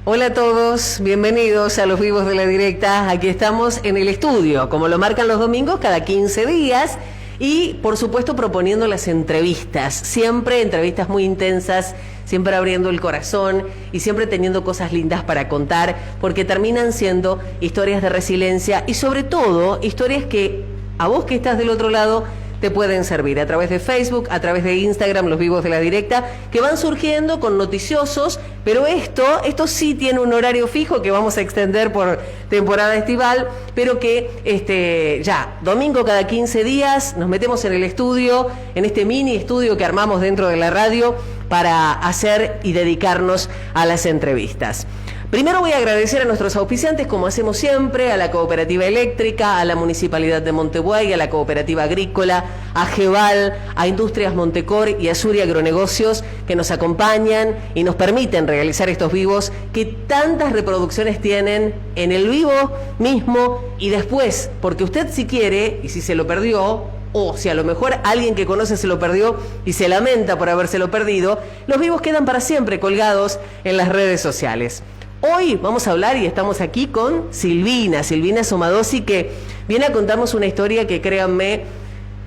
Hola a todos, bienvenidos a Los Vivos de la Directa. Aquí estamos en el estudio, como lo marcan los domingos, cada 15 días. Y, por supuesto, proponiendo las entrevistas. Siempre entrevistas muy intensas, siempre abriendo el corazón y siempre teniendo cosas lindas para contar, porque terminan siendo historias de resiliencia y, sobre todo, historias que a vos que estás del otro lado te pueden servir a través de Facebook, a través de Instagram, Los Vivos de la Directa, que van surgiendo con noticiosos, pero esto sí tiene un horario fijo que vamos a extender por temporada estival, pero que ya, domingo cada 15 días, nos metemos en el estudio, en este mini estudio que armamos dentro de la radio para hacer y dedicarnos a las entrevistas. Primero voy a agradecer a nuestros auspiciantes, como hacemos siempre, a la Cooperativa Eléctrica, a la Municipalidad de Montebuey, a la Cooperativa Agrícola, a Geval, a Industrias Montecor y a Suri Agronegocios, que nos acompañan y nos permiten realizar estos vivos que tantas reproducciones tienen en el vivo mismo y después, porque usted si quiere, y si se lo perdió, o si a lo mejor alguien que conoce se lo perdió y se lamenta por habérselo perdido, los vivos quedan para siempre colgados en las redes sociales. Hoy vamos a hablar y estamos aquí con Silvina Somadossi, que viene a contarnos una historia que, créanme,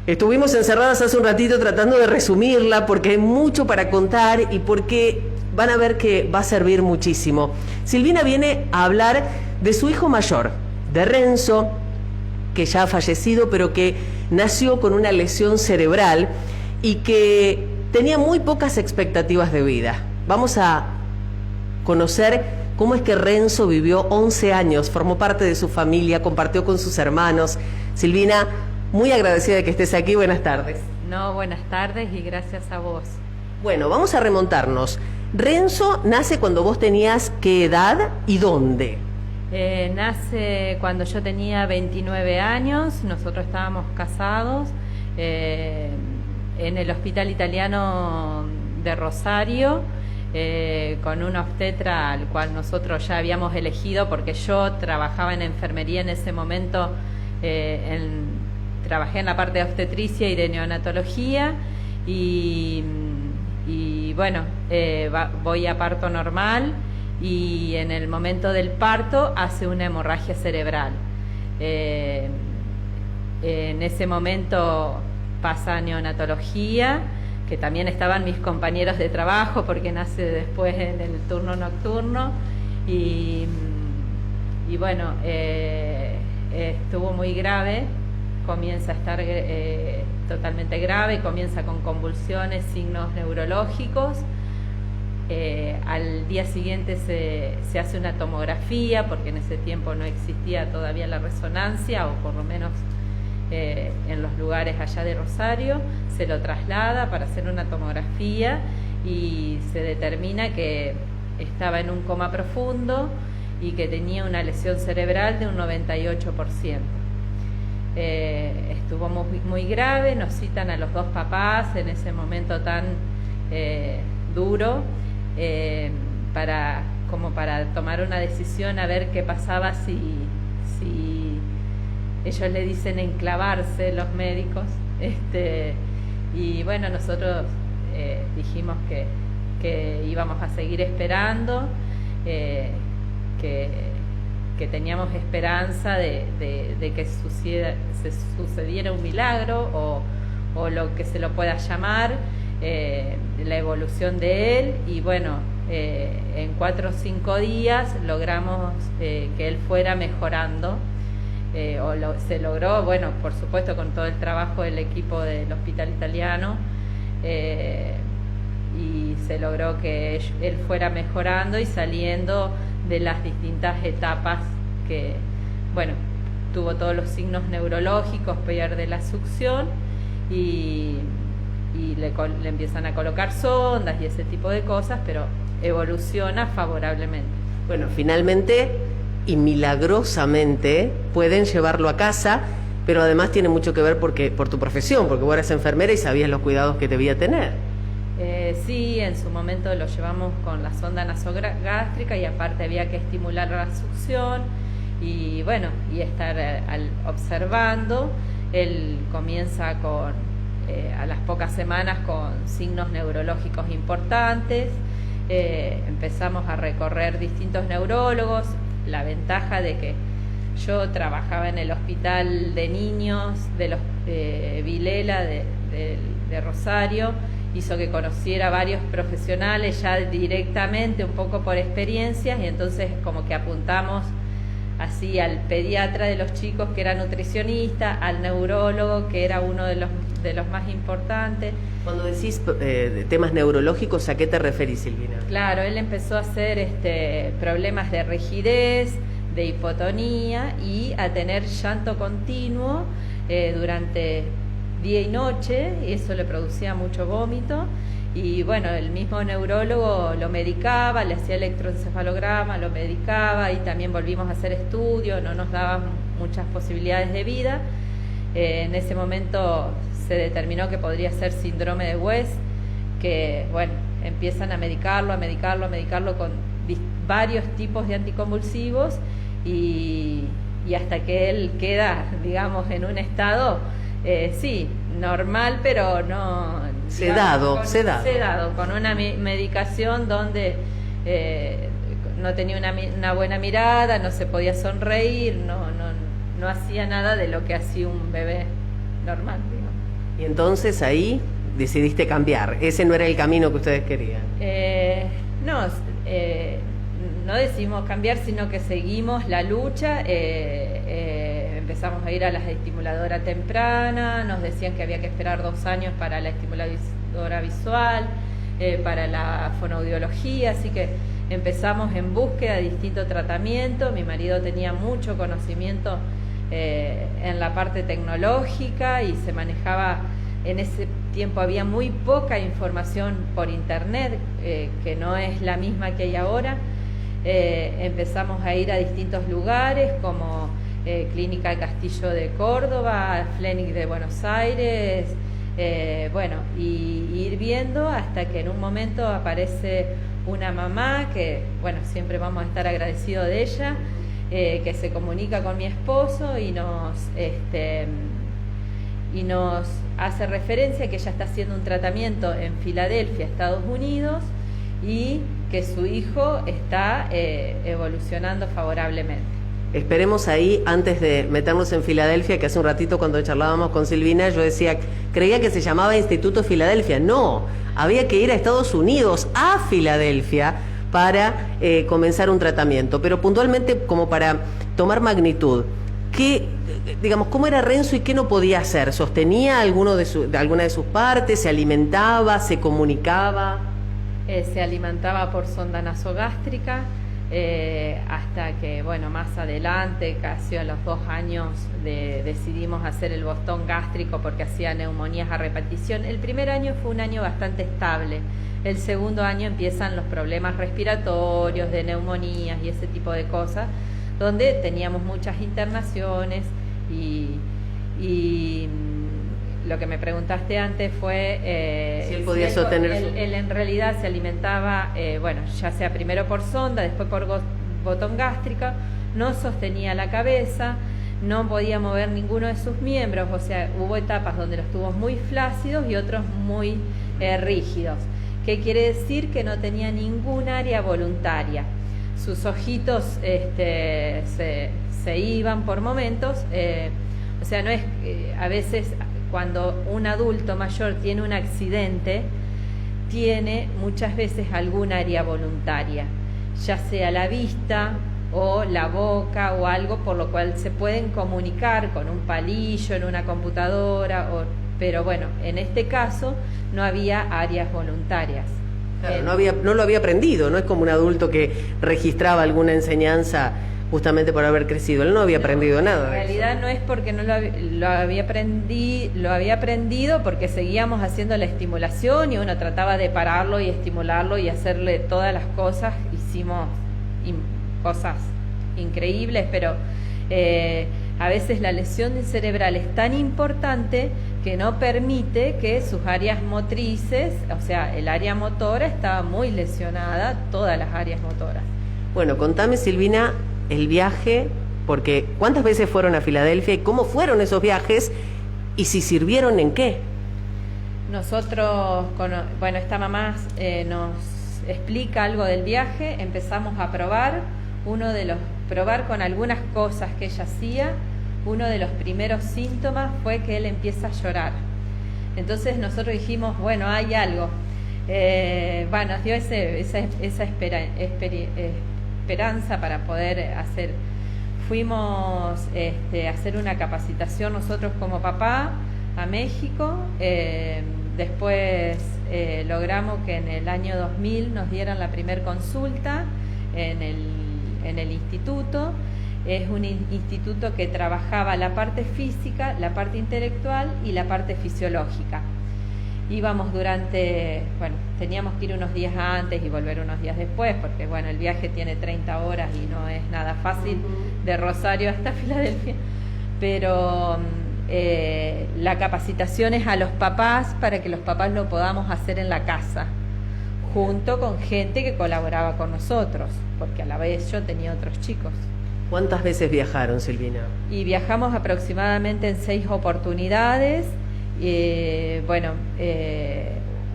estuvimos encerradas hace un ratito tratando de resumirla porque hay mucho para contar y porque van a ver que va a servir muchísimo. Silvina viene a hablar de su hijo mayor, de Renzo, que ya ha fallecido, pero que nació con una lesión cerebral y que tenía muy pocas expectativas de vida. Vamos a conocer cómo es que Renzo vivió 11 años, formó parte de su familia, compartió con sus hermanos. Silvina, muy agradecida de que estés aquí. Buenas tardes. No, buenas tardes y gracias a vos. Bueno, vamos a remontarnos. Renzo nace cuando vos tenías ¿qué edad y dónde? Nace cuando yo tenía 29 años, nosotros estábamos casados en el Hospital Italiano de Rosario, con una obstetra al cual nosotros ya habíamos elegido porque yo trabajaba en enfermería en ese momento, trabajé en la parte de obstetricia y de neonatología y bueno, voy a parto normal y en el momento del parto hace una hemorragia cerebral. En ese momento pasa neonatología, que también estaban mis compañeros de trabajo porque nace después en el turno nocturno y bueno, estuvo muy grave, comienza a estar totalmente grave, comienza con convulsiones, signos neurológicos. Al día siguiente se hace una tomografía porque en ese tiempo no existía todavía la resonancia, o por lo menos en los lugares allá de Rosario, se lo traslada para hacer una tomografía y se determina que estaba en un coma profundo y que tenía una lesión cerebral de un 98%. Estuvo muy grave, nos citan a los dos papás en ese momento tan duro para tomar una decisión a ver qué pasaba si ellos le dicen enclavarse, los médicos, y bueno, nosotros dijimos que íbamos a seguir esperando, que teníamos esperanza de que sucediera un milagro o lo que se lo pueda llamar, la evolución de él, y bueno, en 4 o 5 días logramos que él fuera mejorando. Se logró, bueno, por supuesto con todo el trabajo del equipo del Hospital Italiano, y se logró que él fuera mejorando y saliendo de las distintas etapas que, bueno, tuvo todos los signos neurológicos, pierde la succión y le empiezan a colocar sondas y ese tipo de cosas, pero evoluciona favorablemente. Bueno, finalmente y milagrosamente pueden llevarlo a casa, pero además tiene mucho que ver por tu profesión, porque vos eras enfermera y sabías los cuidados que debía tener. Sí, en su momento lo llevamos con la sonda nasogástrica y aparte había que estimular la succión y bueno, y estar observando. Él comienza a las pocas semanas con signos neurológicos importantes, empezamos a recorrer distintos neurólogos. La ventaja de que yo trabajaba en el hospital de niños de los Vilela de Rosario, hizo que conociera varios profesionales ya directamente, un poco por experiencias, y entonces como que apuntamos así al pediatra de los chicos, que era nutricionista, al neurólogo, que era uno de los más importantes. Cuando decís temas neurológicos, ¿a qué te referís, Silvina? Claro, él empezó a hacer problemas de rigidez, de hipotonía, y a tener llanto continuo durante día y noche, y eso le producía mucho vómito. Y bueno, el mismo neurólogo lo medicaba, le hacía electroencefalograma, lo medicaba, y también volvimos a hacer estudios, no nos daba muchas posibilidades de vida. En ese momento se determinó que podría ser síndrome de West, que bueno, empiezan a medicarlo con varios tipos de anticonvulsivos, y hasta que él queda, digamos, en un estado, sí, normal, pero no... Sedado, con una medicación donde no tenía una buena mirada, no se podía sonreír, no hacía nada de lo que hacía un bebé normal, digamos. Y entonces ahí decidiste cambiar, ese no era el camino que ustedes querían. No decidimos cambiar, sino que seguimos la lucha. Empezamos a ir a la estimuladora temprana, nos decían que había que esperar 2 años para la estimuladora visual, para la fonoaudiología, así que empezamos en búsqueda de distinto tratamiento. Mi marido tenía mucho conocimiento en la parte tecnológica y se manejaba, en ese tiempo había muy poca información por internet, que no es la misma que hay ahora. Empezamos a ir a distintos lugares como Clínica del Castillo de Córdoba, Flenic de Buenos Aires, y ir viendo hasta que en un momento aparece una mamá que, bueno, siempre vamos a estar agradecidos de ella, que se comunica con mi esposo y nos hace referencia que ella está haciendo un tratamiento en Filadelfia, Estados Unidos, y que su hijo está evolucionando favorablemente. Esperemos ahí, antes de meternos en Filadelfia, que hace un ratito cuando charlábamos con Silvina, yo decía, creía que se llamaba Instituto Filadelfia. No, había que ir a Estados Unidos, a Filadelfia, para comenzar un tratamiento. Pero puntualmente, como para tomar magnitud, ¿cómo era Renzo y qué no podía hacer? ¿Sostenía alguna de sus partes? ¿Se alimentaba? ¿Se comunicaba? Se alimentaba por sonda nasogástrica, hasta que, bueno, más adelante, casi a los 2 años, decidimos hacer el bostón gástrico porque hacía neumonías a repetición. El primer año fue un año bastante estable. El segundo año empiezan los problemas respiratorios, de neumonías y ese tipo de cosas, donde teníamos muchas internaciones y lo que me preguntaste antes fue si él podía sostener él en realidad se alimentaba, ya sea primero por sonda, después por botón gástrica, no sostenía la cabeza, no podía mover ninguno de sus miembros, o sea, hubo etapas donde los tuvo muy flácidos y otros muy rígidos. ¿Qué quiere decir? Que no tenía ningún área voluntaria. Sus ojitos se iban por momentos, o sea, no es a veces cuando un adulto mayor tiene un accidente, tiene muchas veces algún área voluntaria, ya sea la vista o la boca o algo por lo cual se pueden comunicar con un palillo en una computadora, pero bueno, en este caso no había áreas voluntarias. Claro, no lo había aprendido, no es como un adulto que registraba alguna enseñanza justamente por haber crecido. Él no había aprendido nada. En realidad no es porque no lo había aprendido porque seguíamos haciendo la estimulación y uno trataba de pararlo y estimularlo y hacerle todas las cosas. Hicimos cosas increíbles, pero a veces la lesión cerebral es tan importante que no permite que sus áreas motrices, o sea, el área motora estaba muy lesionada, todas las áreas motoras. Bueno, contame, Silvina, el viaje, porque ¿cuántas veces fueron a Filadelfia y cómo fueron esos viajes y si sirvieron en qué? Nosotros, esta mamá nos explica algo del viaje, empezamos a probar, probar con algunas cosas que ella hacía. Uno de los primeros síntomas fue que él empieza a llorar. Entonces nosotros dijimos, bueno, hay algo. Bueno, nos dio esa esperanza para poder hacer. Fuimos a hacer una capacitación nosotros como papá a México. Después logramos que en el año 2000 nos dieran la primer consulta en el instituto. Es un instituto que trabajaba la parte física, la parte intelectual y la parte fisiológica. Íbamos teníamos que ir unos días antes y volver unos días después, porque bueno, el viaje tiene 30 horas y no es nada fácil de Rosario hasta Filadelfia. Pero la capacitación es a los papás para que los papás lo podamos hacer en la casa, junto con gente que colaboraba con nosotros, porque a la vez yo tenía otros chicos. ¿Cuántas veces viajaron, Silvina? Y viajamos aproximadamente en 6 oportunidades.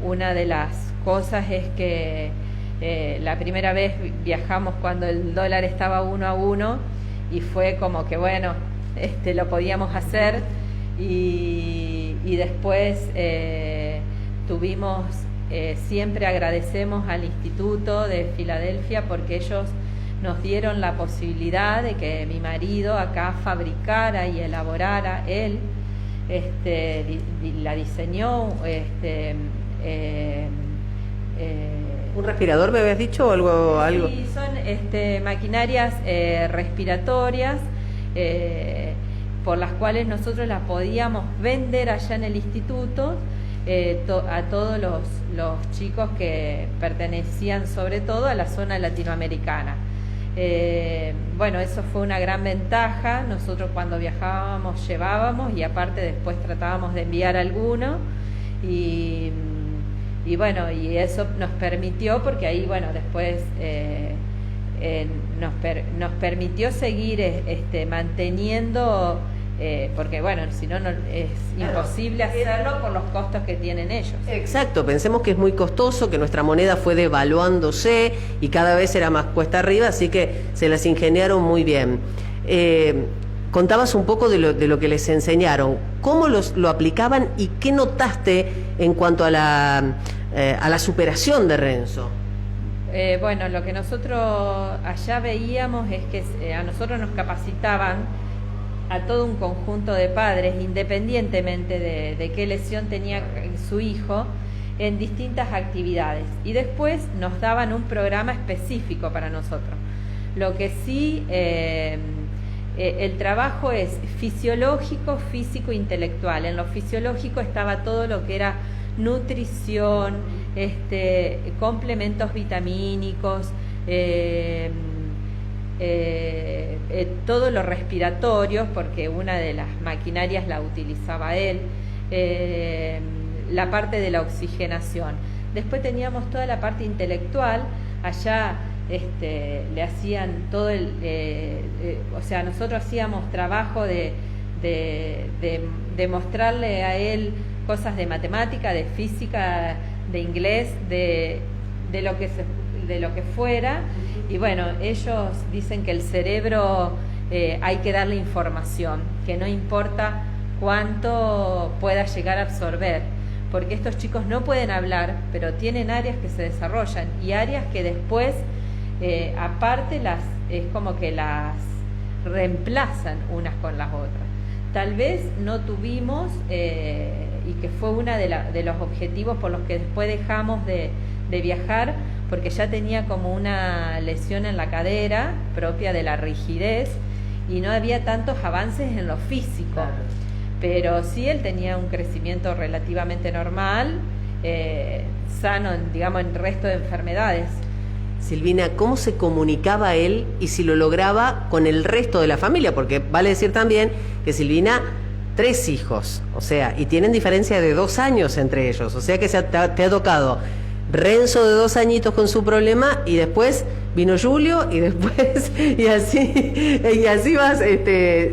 Una de las cosas es que la primera vez viajamos cuando el dólar estaba 1 a 1 y fue como que bueno, lo podíamos hacer, y después siempre agradecemos al Instituto de Filadelfia porque ellos nos dieron la posibilidad de que mi marido acá fabricara y elaborara, él la diseñó. ¿Un respirador me habías dicho o algo? Sí, son maquinarias respiratorias por las cuales nosotros las podíamos vender allá en el instituto a todos los chicos que pertenecían sobre todo a la zona latinoamericana. Eso fue una gran ventaja. Nosotros cuando viajábamos llevábamos, y aparte después tratábamos de enviar alguno, y eso nos permitió, porque ahí después nos permitió seguir manteniendo, porque si no es imposible hacerlo por los costos que tienen ellos. Exacto, pensemos que es muy costoso, que nuestra moneda fue devaluándose y cada vez era más cuesta arriba, así que se las ingeniaron muy bien. Contabas un poco de lo que les enseñaron, cómo lo aplicaban y qué notaste en cuanto a la superación de Renzo. Lo que nosotros allá veíamos es que a nosotros nos capacitaban a todo un conjunto de padres, independientemente de qué lesión tenía su hijo, en distintas actividades, y después nos daban un programa específico para nosotros. Lo que sí, el trabajo es fisiológico, físico, intelectual. En lo fisiológico estaba todo lo que era nutrición, complementos vitamínicos, todo lo respiratorio, porque una de las maquinarias la utilizaba él, la parte de la oxigenación. Después teníamos toda la parte intelectual. Allá le hacían todo nosotros hacíamos trabajo de mostrarle a él cosas de matemática, de física, de inglés, de lo que fuera. Y ellos dicen que el cerebro hay que darle información, que no importa cuánto pueda llegar a absorber, porque estos chicos no pueden hablar, pero tienen áreas que se desarrollan y áreas que después aparte es como que las reemplazan unas con las otras. Tal vez no tuvimos, y que fue uno de los objetivos por los que después dejamos de viajar, porque ya tenía como una lesión en la cadera propia de la rigidez y no había tantos avances en lo físico. Claro. Pero sí él tenía un crecimiento relativamente normal, sano, digamos, en el resto de enfermedades. Silvina, ¿cómo se comunicaba él y si lo lograba con el resto de la familia? Porque vale decir también que Silvina, 3 hijos, y tienen diferencia de 2 años entre ellos, o sea que te ha tocado Renzo de 2 añitos con su problema y después vino Julio y después y así vas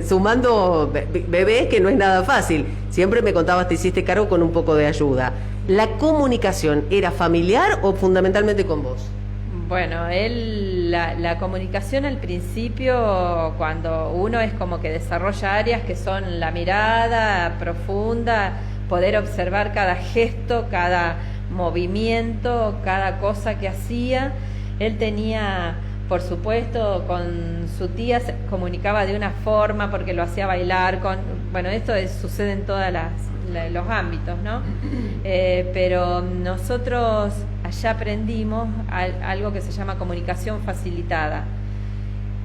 sumando bebés, que no es nada fácil. Siempre me contabas, te hiciste cargo con un poco de ayuda. ¿La comunicación era familiar o fundamentalmente con vos? Bueno, la comunicación al principio, cuando uno es como que desarrolla áreas que son la mirada profunda, poder observar cada gesto, cada movimiento, cada cosa que hacía. Él tenía, por supuesto, con su tía se comunicaba de una forma porque lo hacía bailar bueno, esto sucede en todos los ámbitos, ¿no? Pero nosotros allá aprendimos algo que se llama comunicación facilitada.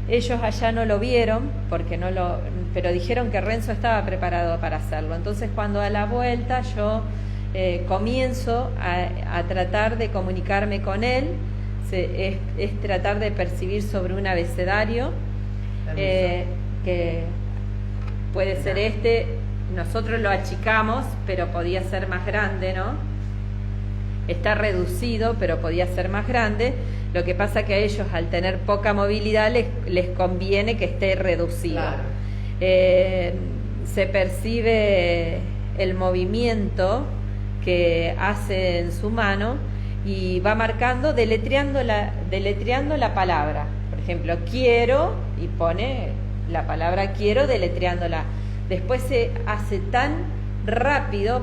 Ellos allá no lo vieron pero dijeron que Renzo estaba preparado para hacerlo. Entonces, cuando a la vuelta yo comienzo a tratar de comunicarme con él, es tratar de percibir sobre un abecedario que puede ser nosotros lo achicamos, pero podía ser más grande, ¿no? Está reducido, pero podía ser más grande. Lo que pasa que a ellos, al tener poca movilidad, les conviene que esté reducido. Claro. Se percibe el movimiento que hace en su mano y va marcando, deletreando la palabra. Por ejemplo, quiero, y pone la palabra quiero deletreándola. Después se hace tan rápido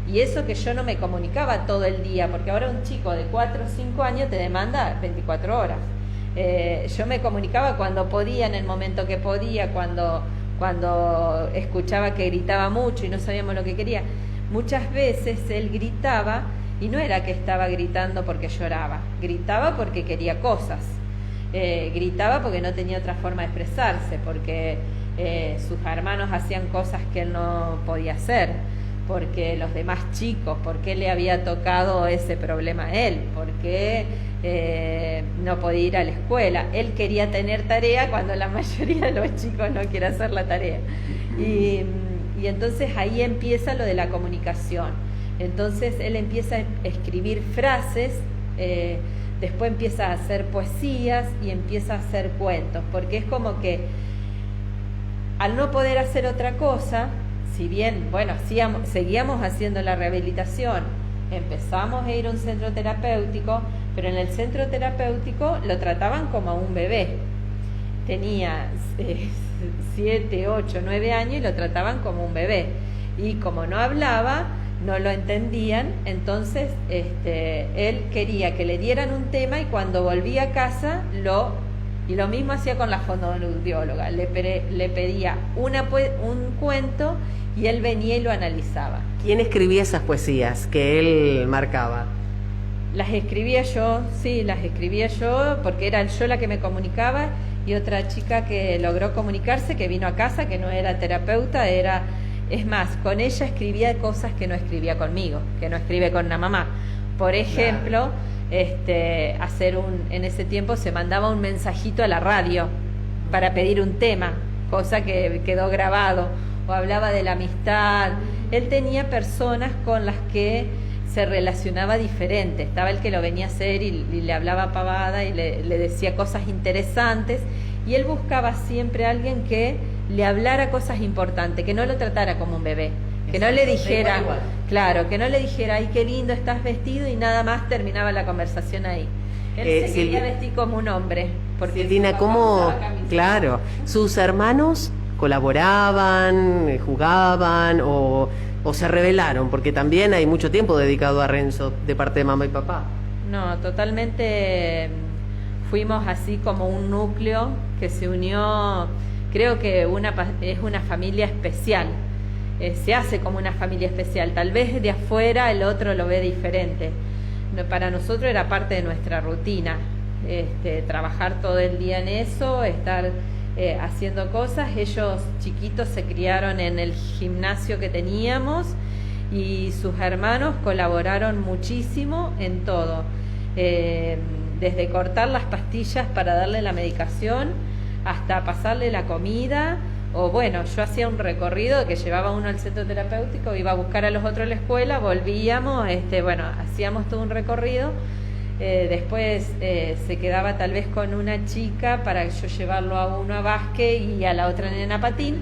y eso que yo no me comunicaba todo el día, porque ahora un chico de 4 o 5 años te demanda 24 horas. Yo me comunicaba cuando podía, en el momento que podía, cuando escuchaba que gritaba mucho y no sabíamos lo que quería. Muchas veces él gritaba y no era que estaba gritando porque lloraba, gritaba porque quería cosas, gritaba porque no tenía otra forma de expresarse, porque sus hermanos hacían cosas que él no podía hacer, porque los demás chicos, por qué le había tocado ese problema a él, por qué no podía ir a la escuela. Él quería tener tarea cuando la mayoría de los chicos no quiere hacer la tarea. Y entonces ahí empieza lo de la comunicación. Entonces él empieza a escribir frases, después empieza a hacer poesías y empieza a hacer cuentos, porque es como que al no poder hacer otra cosa, si bien, bueno, seguíamos haciendo la rehabilitación, empezamos a ir a un centro terapéutico, pero en el centro terapéutico lo trataban como a un bebé. Tenía 7, 8, 9 años y lo trataban como un bebé. Y como no hablaba, no lo entendían, entonces él quería que le dieran un tema y cuando volvía a casa y lo mismo hacía con la fonoaudióloga, le pedía un cuento y él venía y lo analizaba. ¿Quién escribía esas poesías que él marcaba? Las escribía yo, sí, las escribía yo, porque era yo la que me comunicaba y otra chica que logró comunicarse, que vino a casa, que no era terapeuta, es más, con ella escribía cosas que no escribía conmigo, que no escribe con la mamá. Por ejemplo, en ese tiempo se mandaba un mensajito a la radio para pedir un tema, cosa que quedó grabado, o hablaba de la amistad. Él tenía personas con las que se relacionaba diferente. Estaba el que lo venía a hacer y le hablaba pavada y le decía cosas interesantes, y él buscaba siempre a alguien que le hablara cosas importantes, que no lo tratara como un bebé, que no le dijera, claro, que no le dijera, ay, qué lindo estás vestido, y nada más terminaba la conversación ahí. Él se quería vestir como un hombre. Porque Silvina, ¿cómo? Claro, sus hermanos colaboraban, jugaban o se rebelaron, porque también hay mucho tiempo dedicado a Renzo de parte de mamá y papá. No, totalmente. Fuimos así como un núcleo que se unió. Creo que es una familia especial, se hace como una familia especial. Tal vez de afuera el otro lo ve diferente. Para nosotros era parte de nuestra rutina, trabajar todo el día en eso, estar haciendo cosas. Ellos chiquitos se criaron en el gimnasio que teníamos y sus hermanos colaboraron muchísimo en todo, desde cortar las pastillas para darle la medicación hasta pasarle la comida o bueno, yo hacía un recorrido que llevaba uno al centro terapéutico, iba a buscar a los otros a la escuela, volvíamos, bueno, hacíamos todo un recorrido. Después se quedaba tal vez con una chica para yo llevarlo a uno a básquet y a la otra nena a patín,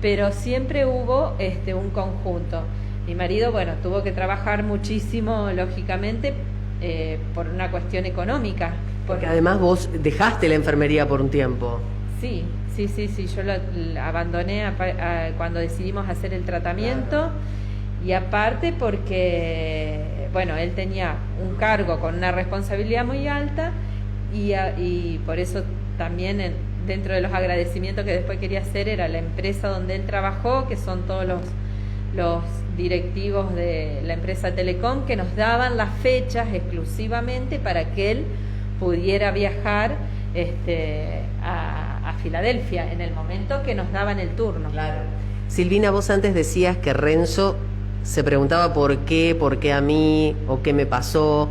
pero siempre hubo un conjunto. Mi marido, bueno, tuvo que trabajar muchísimo, lógicamente, por una cuestión económica. Porque además vos dejaste la enfermería por un tiempo. Sí, yo lo abandoné cuando decidimos hacer el tratamiento. Claro. Y aparte porque, bueno, él tenía un cargo con una responsabilidad muy alta y por eso también dentro de los agradecimientos que después quería hacer era la empresa donde él trabajó, que son todos los directivos de la empresa Telecom, que nos daban las fechas exclusivamente para que él pudiera viajar a Filadelfia en el momento que nos daban el turno. Claro. Silvina, vos antes decías que Renzo se preguntaba por qué a mí, o qué me pasó.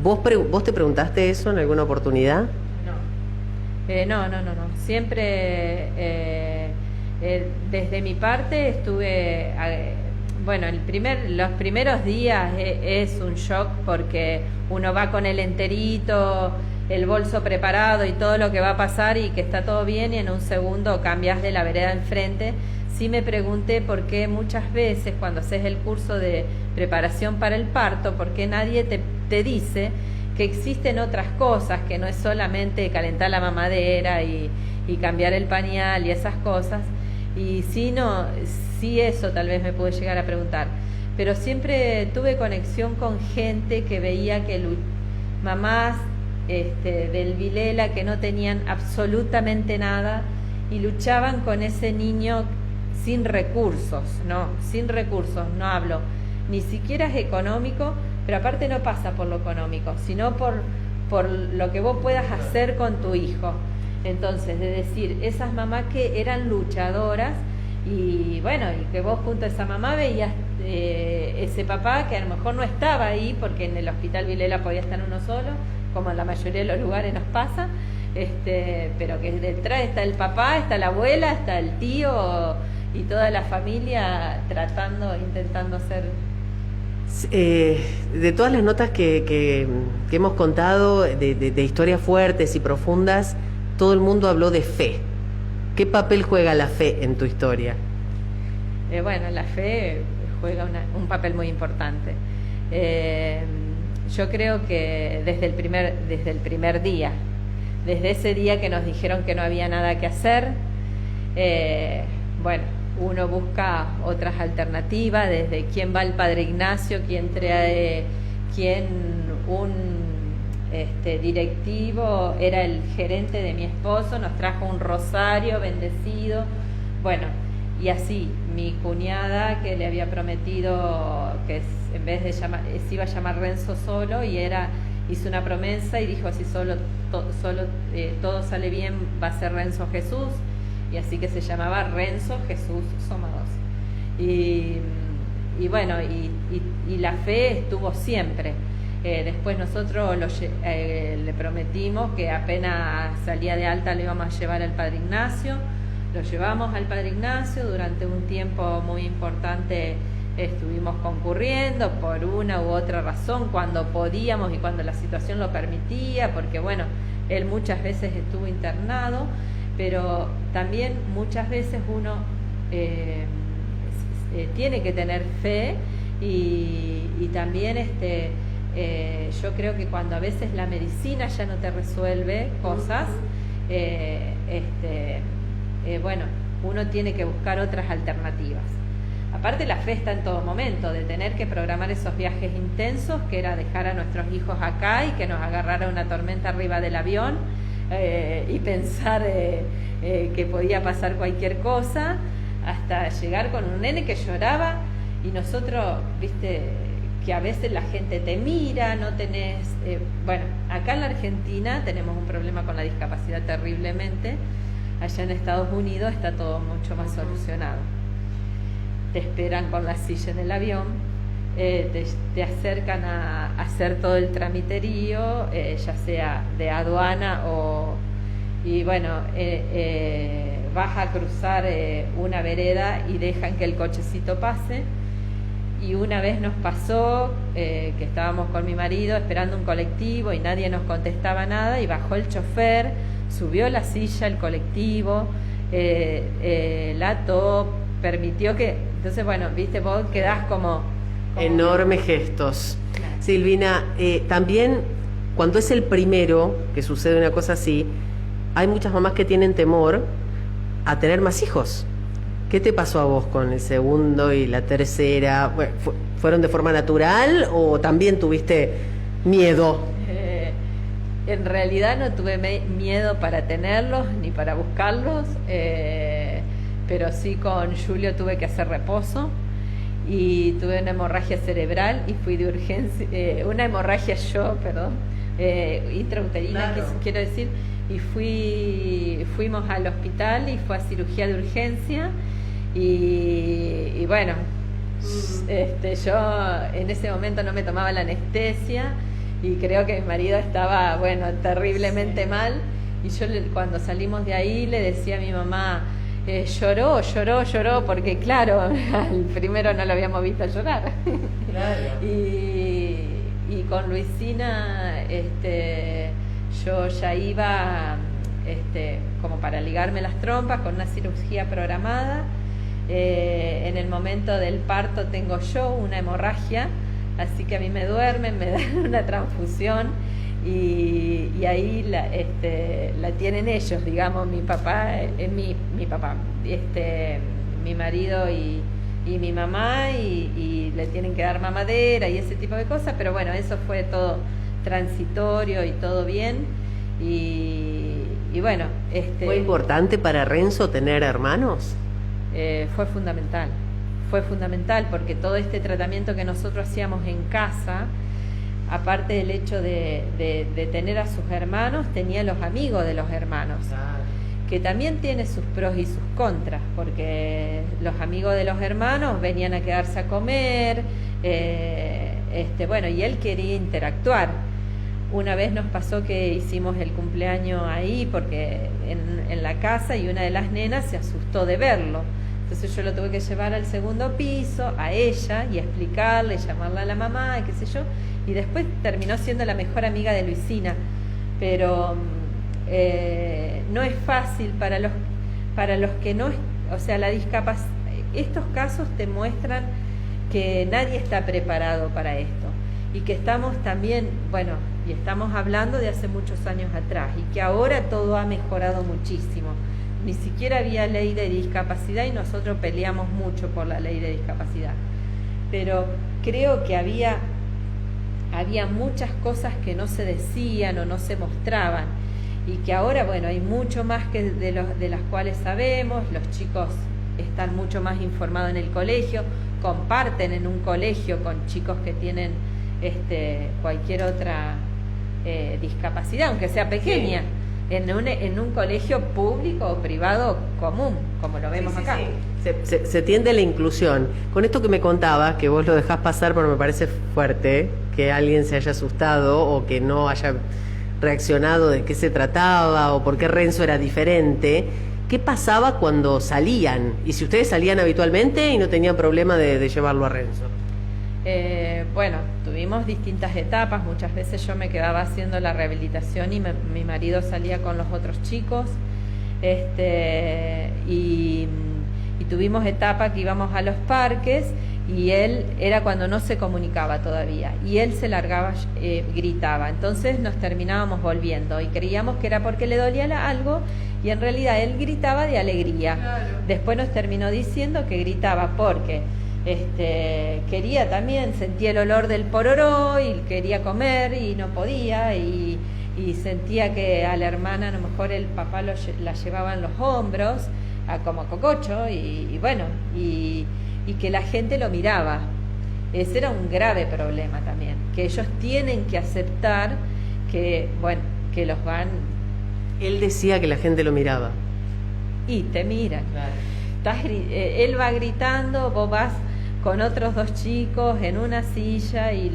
¿Vos te preguntaste eso en alguna oportunidad? No. Siempre, desde mi parte, estuve... bueno, los primeros días es un shock porque uno va con el enterito, el bolso preparado y todo lo que va a pasar y que está todo bien y en un segundo cambias de la vereda enfrente. Sí me pregunté por qué muchas veces cuando haces el curso de preparación para el parto, por qué nadie te dice que existen otras cosas, que no es solamente calentar la mamadera y cambiar el pañal y esas cosas. Y sí eso tal vez me pude llegar a preguntar. Pero siempre tuve conexión con gente que veía que mamás del Vilela que no tenían absolutamente nada y luchaban con ese niño sin recursos, no hablo, ni siquiera es económico, pero aparte no pasa por lo económico, sino por lo que vos puedas hacer con tu hijo. Entonces, de decir, esas mamás que eran luchadoras y bueno, y que vos junto a esa mamá veías ese papá que a lo mejor no estaba ahí porque en el hospital Vilela podía estar uno solo, como en la mayoría de los lugares nos pasa, pero que detrás está el papá, está la abuela, está el tío y toda la familia intentando hacer. De todas las notas que hemos contado, de historias fuertes y profundas, todo el mundo habló de fe. ¿Qué papel juega la fe en tu historia? Bueno, la fe juega un papel muy importante. Yo creo que desde el primer día, desde ese día que nos dijeron que no había nada que hacer, bueno, uno busca otras alternativas, desde quién va al Padre Ignacio, quién un directivo era el gerente de mi esposo, nos trajo un rosario bendecido, bueno, y así mi cuñada que le había prometido que en vez de se iba a llamar Renzo solo y hizo una promesa y dijo si todo sale bien va a ser Renzo Jesús, y así que se llamaba Renzo Jesús Somados. Y bueno, y la fe estuvo siempre. Después nosotros le prometimos que apenas salía de alta lo íbamos a llevar al Padre Ignacio. Lo llevamos al Padre Ignacio, durante un tiempo muy importante estuvimos concurriendo por una u otra razón, cuando podíamos y cuando la situación lo permitía, porque bueno, él muchas veces estuvo internado, pero también muchas veces uno tiene que tener fe y también yo creo que cuando a veces la medicina ya no te resuelve cosas, bueno, uno tiene que buscar otras alternativas. Aparte la fe está en todo momento, de tener que programar esos viajes intensos, que era dejar a nuestros hijos acá y que nos agarrara una tormenta arriba del avión, y pensar que podía pasar cualquier cosa, hasta llegar con un nene que lloraba y nosotros, viste, que a veces la gente te mira, no tenés... bueno, acá en la Argentina tenemos un problema con la discapacidad terriblemente. Allá en Estados Unidos está todo mucho más solucionado. Te esperan con la silla en el avión, te acercan a hacer todo el tramiterío, ya sea de aduana y bueno, vas a cruzar una vereda y dejan que el cochecito pase. Y una vez nos pasó que estábamos con mi marido esperando un colectivo y nadie nos contestaba nada, y bajó el chofer, subió la silla el colectivo, la ató, permitió que... Entonces, bueno, viste, vos quedás como enormes gestos. Claro. Silvina, también cuando es el primero que sucede una cosa así, hay muchas mamás que tienen temor a tener más hijos. ¿Qué te pasó a vos con el segundo y la tercera? Bueno, ¿fueron de forma natural o también tuviste miedo? En realidad no tuve miedo para tenerlos ni para buscarlos, pero sí con Julio tuve que hacer reposo y tuve una hemorragia cerebral y fui de urgencia, intrauterina, claro. Quiero decir, y fuimos al hospital y fue a cirugía de urgencia. Y bueno, yo en ese momento no me tomaba la anestesia y creo que mi marido estaba, bueno, terriblemente mal, y yo cuando salimos de ahí le decía a mi mamá, lloró, porque claro, al primero no lo habíamos visto llorar. Claro. Y con Luisina yo ya iba como para ligarme las trompas con una cirugía programada. En el momento del parto tengo yo una hemorragia, así que a mí me duermen, me dan una transfusión y ahí la tienen ellos, digamos, mi marido y mi mamá, y le tienen que dar mamadera y ese tipo de cosas, pero bueno, eso fue todo transitorio y todo bien. Y bueno, ¿Fue importante para Renzo tener hermanos? Fue fundamental porque todo este tratamiento que nosotros hacíamos en casa, aparte del hecho de tener a sus hermanos, tenía los amigos de los hermanos, que también tiene sus pros y sus contras, porque los amigos de los hermanos venían a quedarse a comer, bueno, y él quería interactuar. Una vez nos pasó que hicimos el cumpleaños ahí porque en la casa, y una de las nenas se asustó de verlo. Entonces yo lo tuve que llevar al segundo piso, a ella, y explicarle, llamarla a la mamá, y qué sé yo. Y después terminó siendo la mejor amiga de Luisina. Pero no es fácil para los que no... O sea, la discapacidad... Estos casos te muestran que nadie está preparado para esto. Y que estamos también, bueno, y estamos hablando de hace muchos años atrás, y que ahora todo ha mejorado muchísimo. Ni siquiera había ley de discapacidad y nosotros peleamos mucho por la ley de discapacidad. Pero creo que había muchas cosas que no se decían o no se mostraban, y que ahora, bueno, hay mucho más que de las cuales sabemos. Los chicos están mucho más informados en el colegio, comparten en un colegio con chicos que tienen cualquier otra discapacidad, aunque sea pequeña. Sí. En un colegio público o privado común, como lo vemos acá. Sí. Se tiende a la inclusión. Con esto que me contabas, que vos lo dejás pasar, pero me parece fuerte que alguien se haya asustado o que no haya reaccionado de qué se trataba o por qué Renzo era diferente. ¿Qué pasaba cuando salían? Y si ustedes salían habitualmente y no tenían problema de llevarlo a Renzo. Bueno, tuvimos distintas etapas. Muchas veces yo me quedaba haciendo la rehabilitación y mi marido salía con los otros chicos, y tuvimos etapas que íbamos a los parques y él era cuando no se comunicaba todavía, y él se largaba, gritaba. Entonces nos terminábamos volviendo y creíamos que era porque le dolía algo, y en realidad él gritaba de alegría. Claro. Después nos terminó diciendo que gritaba porque quería también, sentía el olor del pororó y quería comer y no podía, y sentía que a la hermana a lo mejor el papá la llevaba en los hombros como cococho, y bueno, y que la gente lo miraba. Ese era un grave problema también, que ellos tienen que aceptar que, bueno, que los van... Él decía que la gente lo miraba. Y te miran. Claro. Él va gritando, vos vas con otros dos chicos en una silla y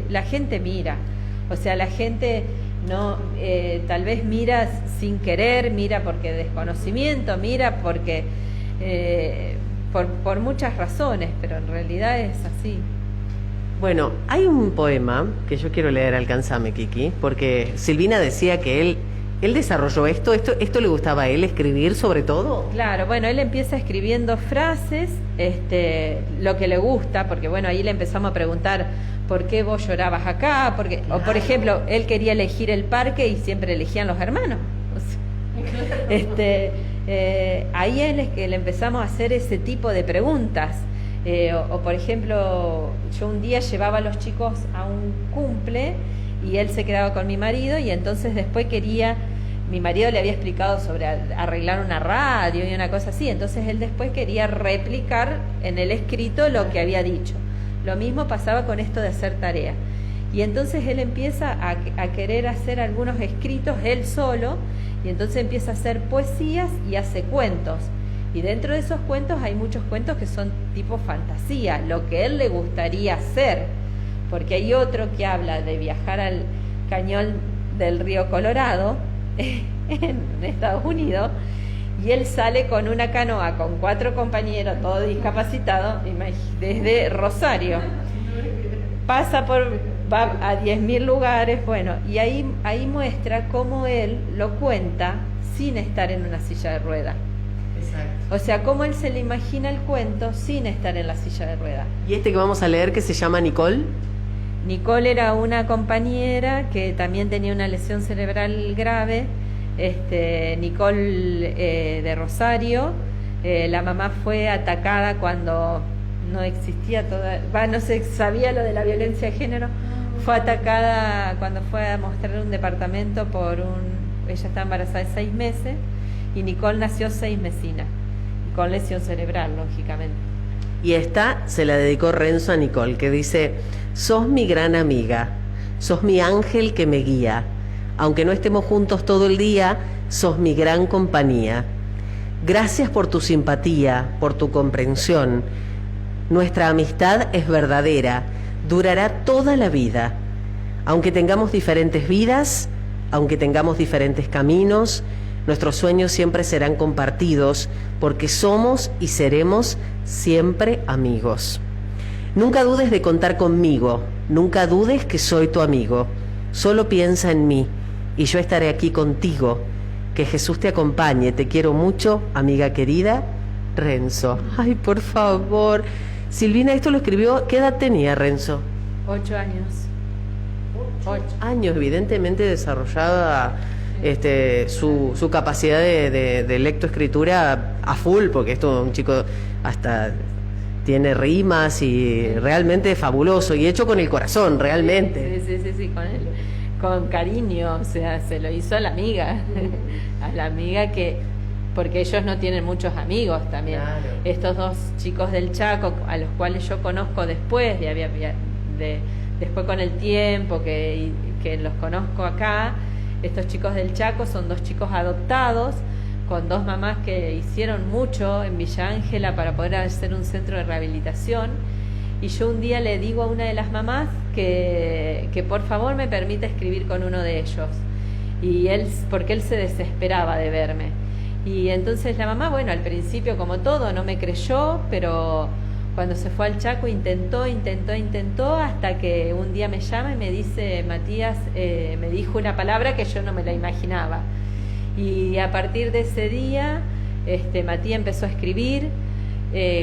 la gente mira. O sea, la gente no, tal vez mira sin querer, mira porque desconocimiento, mira porque por muchas razones, pero en realidad es así. Bueno, hay un poema que yo quiero leer, alcánzame, Kiki, porque Silvina decía que él desarrolló esto le gustaba a él escribir sobre todo. Claro, bueno, él empieza escribiendo frases, lo que le gusta, porque bueno, ahí le empezamos a preguntar ¿por qué vos llorabas acá? Porque, claro. O por ejemplo, él quería elegir el parque y siempre elegían los hermanos. O sea, ahí él es que le empezamos a hacer ese tipo de preguntas. O por ejemplo, yo un día llevaba a los chicos a un cumple y él se quedaba con mi marido y entonces después mi marido le había explicado sobre arreglar una radio y una cosa así, entonces él después quería replicar en el escrito lo que había dicho. Lo mismo pasaba con esto de hacer tarea. Y entonces él empieza a querer hacer algunos escritos él solo, y entonces empieza a hacer poesías y hace cuentos. Y dentro de esos cuentos hay muchos cuentos que son tipo fantasía, lo que él le gustaría hacer, porque hay otro que habla de viajar al cañón del río Colorado en Estados Unidos, y él sale con una canoa con 4 compañeros, todos discapacitados, desde Rosario. Va a 10.000 lugares, bueno, y ahí muestra cómo él lo cuenta sin estar en una silla de ruedas. Exacto. O sea, cómo él se le imagina el cuento sin estar en la silla de ruedas. ¿Y que vamos a leer, que se llama Nicole? Nicole era una compañera que también tenía una lesión cerebral grave. Nicole de Rosario, la mamá fue atacada cuando no existía no se sabía lo de la violencia de género. Fue atacada cuando fue a mostrar un departamento ella estaba embarazada de 6 meses y Nicole nació 6 mesinas y con lesión cerebral, lógicamente. Y esta se la dedicó Renzo a Nicole, que dice: sos mi gran amiga, sos mi ángel que me guía, aunque no estemos juntos todo el día, sos mi gran compañía. Gracias por tu simpatía, por tu comprensión. Nuestra amistad es verdadera, durará toda la vida. Aunque tengamos diferentes vidas, aunque tengamos diferentes caminos, nuestros sueños siempre serán compartidos, porque somos y seremos siempre amigos. Nunca dudes de contar conmigo, nunca dudes que soy tu amigo. Solo piensa en mí y yo estaré aquí contigo. Que Jesús te acompañe, te quiero mucho, amiga querida, Renzo. Ay, por favor. Silvina, esto lo escribió, ¿qué edad tenía Renzo? 8 años. 8 años, evidentemente desarrollada su capacidad de lectoescritura a full, porque esto un chico hasta tiene rimas y realmente fabuloso y hecho con el corazón, realmente. Sí, con cariño, o sea, se lo hizo a la amiga, a la amiga porque ellos no tienen muchos amigos también. Claro. Estos 2 chicos del Chaco, a los cuales yo conozco después, después con el tiempo que los conozco acá, estos chicos del Chaco son 2 chicos adoptados, con 2 mamás que hicieron mucho en Villa Ángela para poder hacer un centro de rehabilitación. Y yo un día le digo a una de las mamás que por favor me permita escribir con uno de ellos. Porque él se desesperaba de verme. Y entonces la mamá, bueno, al principio como todo, no me creyó, pero cuando se fue al Chaco intentó, hasta que un día me llama y me dice: Matías, me dijo una palabra que yo no me la imaginaba. Y a partir de ese día, Matías empezó a escribir.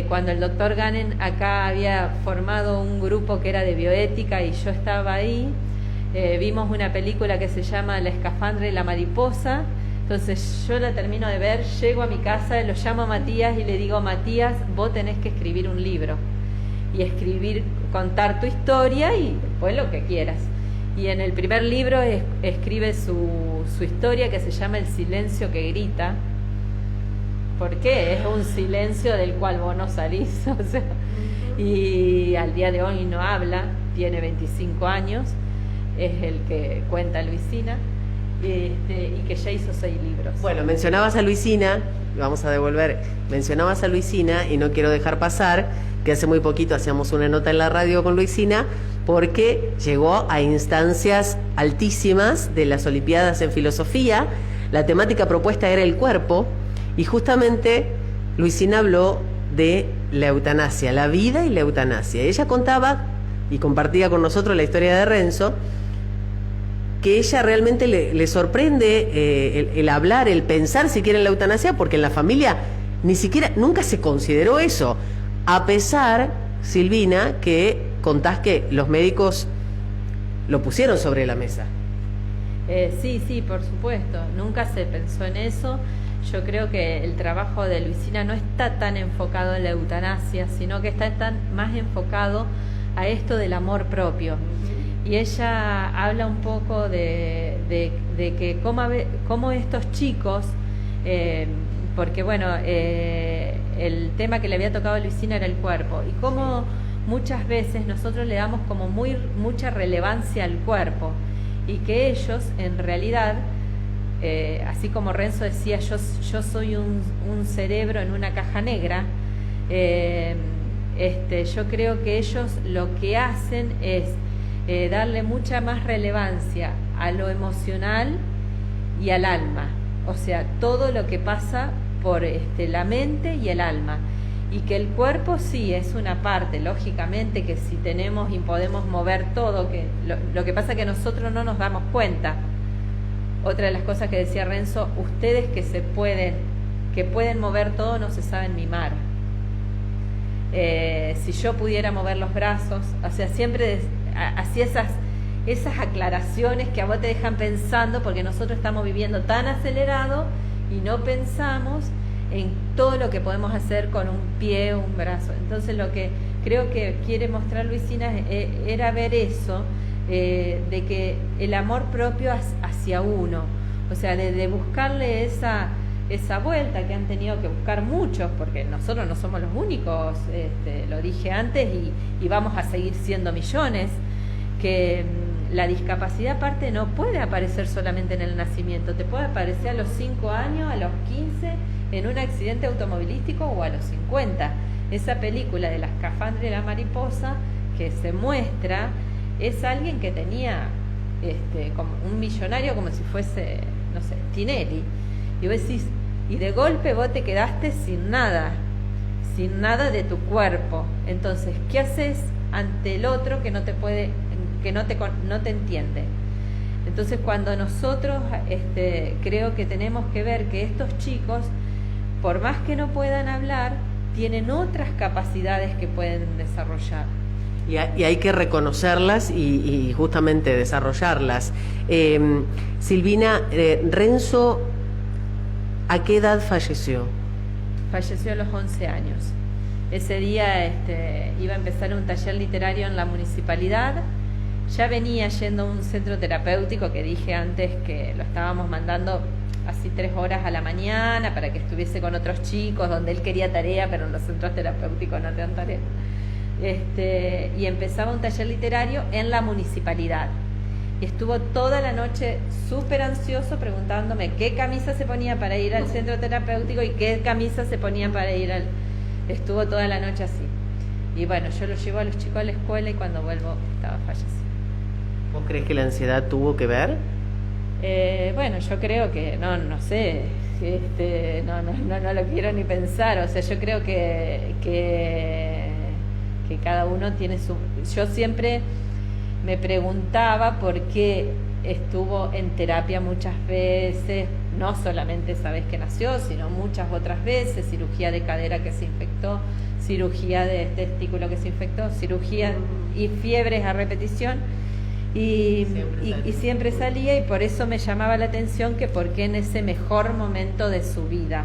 Cuando el doctor Ganen acá había formado un grupo que era de bioética y yo estaba ahí, vimos una película que se llama La escafandra y la mariposa. Entonces yo la termino de ver, llego a mi casa, lo llamo a Matías y le digo: Matías, vos tenés que escribir un libro y contar tu historia y después lo que quieras. Y en el primer libro escribe su historia, que se llama El silencio que grita. ¿Por qué? Es un silencio del cual vos no salís, o sea, y al día de hoy no habla, tiene 25 años, es el que cuenta Luisina, y que ya hizo 6 libros. Bueno, mencionabas a Luisina, mencionabas a Luisina y no quiero dejar pasar que hace muy poquito hacíamos una nota en la radio con Luisina, porque llegó a instancias altísimas de las Olimpiadas en Filosofía. La temática propuesta era el cuerpo, y justamente Luisina habló de la eutanasia, la vida y la eutanasia. Ella contaba y compartía con nosotros la historia de Renzo, que ella realmente le sorprende el hablar, el pensar siquiera en la eutanasia, porque en la familia ni siquiera, nunca se consideró eso, a pesar, Silvina, que contás que los médicos lo pusieron sobre la mesa. Sí, por supuesto, nunca se pensó en eso. Yo creo que el trabajo de Luisina no está tan enfocado en la eutanasia, sino que está más enfocado a esto del amor propio. Y ella habla un poco de que cómo estos chicos, porque bueno, el tema que le había tocado a Luisina era el cuerpo, y cómo muchas veces nosotros le damos como mucha relevancia al cuerpo, y que ellos en realidad, así como Renzo decía, yo soy un cerebro en una caja negra, yo creo que ellos lo que hacen es darle mucha más relevancia a lo emocional y al alma, o sea, todo lo que pasa por la mente y el alma, y que el cuerpo sí es una parte, lógicamente que si tenemos y podemos mover todo, que lo que pasa es que nosotros no nos damos cuenta. Otra de las cosas que decía Renzo, ustedes que pueden mover todo no se saben mimar. Si yo pudiera mover los brazos, o sea, siempre hacía esas aclaraciones que a vos te dejan pensando, porque nosotros estamos viviendo tan acelerado y no pensamos en todo lo que podemos hacer con un pie o un brazo. Entonces lo que creo que quiere mostrar Luisina era ver eso, de que el amor propio hacia uno, o sea, de buscarle esa vuelta que han tenido que buscar muchos, porque nosotros no somos los únicos, lo dije antes, y vamos a seguir siendo millones, que la discapacidad aparte no puede aparecer solamente en el nacimiento, te puede aparecer a los 5 años, a los 15, en un accidente automovilístico, o a los 50. Esa película de la escafandra y la mariposa que se muestra es alguien que tenía como un millonario, como si fuese, no sé, Tinelli, y vos decís, y de golpe vos te quedaste sin nada de tu cuerpo. Entonces, ¿qué haces ante el otro que no te puede, que no te entiende? Entonces, cuando nosotros creo que tenemos que ver que estos chicos, por más que no puedan hablar, tienen otras capacidades que pueden desarrollar. Y hay que reconocerlas y justamente desarrollarlas. Silvina, Renzo, ¿a qué edad falleció? Falleció a los 11 años. Ese día iba a empezar un taller literario en la municipalidad. Ya venía yendo a un centro terapéutico, que dije antes que lo estábamos mandando así 3 horas a la mañana para que estuviese con otros chicos, donde él quería tarea, pero en los centros terapéuticos no te dan tarea. Y empezaba un taller literario en la municipalidad. Y estuvo toda la noche súper ansioso preguntándome qué camisa se ponía para ir al centro terapéutico y qué camisa se ponía para ir Estuvo toda la noche así. Y bueno, yo lo llevo a los chicos a la escuela y cuando vuelvo estaba fallecido. ¿Vos crees que la ansiedad tuvo que ver? Bueno, yo creo que, no sé, no lo quiero ni pensar. O sea, yo creo que cada uno tiene su... Yo siempre me preguntaba por qué estuvo en terapia muchas veces, no solamente esa vez que nació, sino muchas otras veces, cirugía de cadera que se infectó, cirugía de testículo que se infectó, cirugía y fiebres a repetición, y siempre salía, y por eso me llamaba la atención que por qué en ese mejor momento de su vida,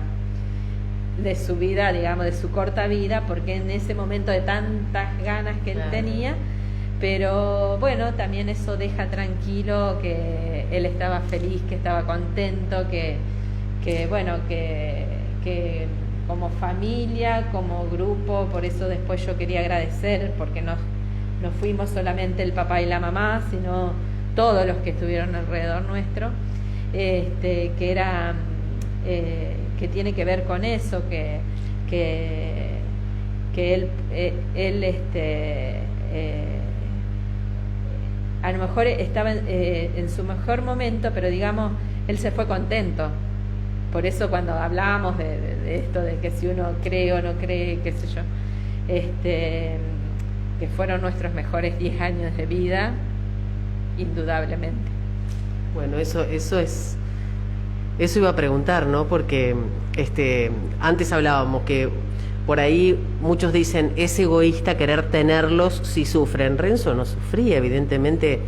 digamos, de su corta vida, porque en ese momento de tantas ganas que él tenía. Pero bueno, también eso deja tranquilo que él estaba feliz, que estaba contento, que como familia, como grupo, por eso después yo quería agradecer, porque no fuimos solamente el papá y la mamá, sino todos los que estuvieron alrededor nuestro, que tiene que ver con eso, que él a lo mejor estaba en su mejor momento, pero digamos, él se fue contento. Por eso cuando hablábamos de esto, de que si uno cree o no cree, qué sé yo, que fueron nuestros mejores 10 años de vida, indudablemente. Bueno, eso iba a preguntar, ¿no? Porque antes hablábamos que por ahí muchos dicen es egoísta querer tenerlos si sufren. Renzo no sufría, evidentemente